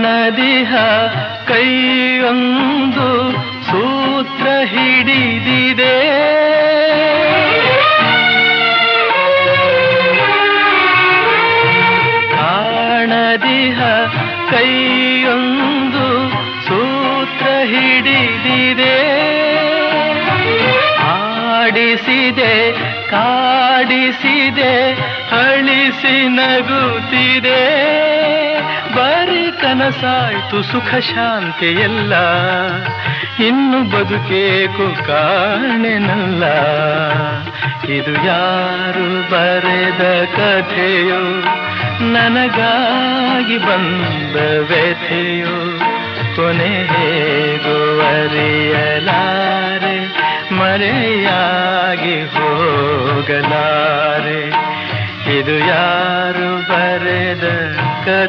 ಕಾಣದಿಹ ಕೈಯೊಂದು ಸೂತ್ರ ಹಿಡಿದಿದೆ. ಕಾಣದಿಹ ಕೈಯೊಂದು ಸೂತ್ರ ಹಿಡಿದಿದೆ. ಆಡಿಸಿದೆ ಕಾಡಿಸಿದೆ ಅಳಿಸಿ ನಗುತ್ತಿದೆ. ಬರೀ ಕನಸಾಯ್ತು ಸುಖ ಶಾಂತಿ ಎಲ್ಲ, ಇನ್ನು ಬದುಕೇಕು ಕಾಣೆನಲ್ಲ. ಇದು ಯಾರು ಬರೆದ ಕಥೆಯೋ, ನನಗಾಗಿ ಬಂದ ವ್ಯಥೆಯೋ, ಕೊನೆ ಹೇಗೋ ಅರಿಯಲಾರೆ, ಮರೆಯಾಗಿ ಹೋಗಲಾರೆ. ಇದು ಯಾರು ಬರೆದ ಕಥೆ.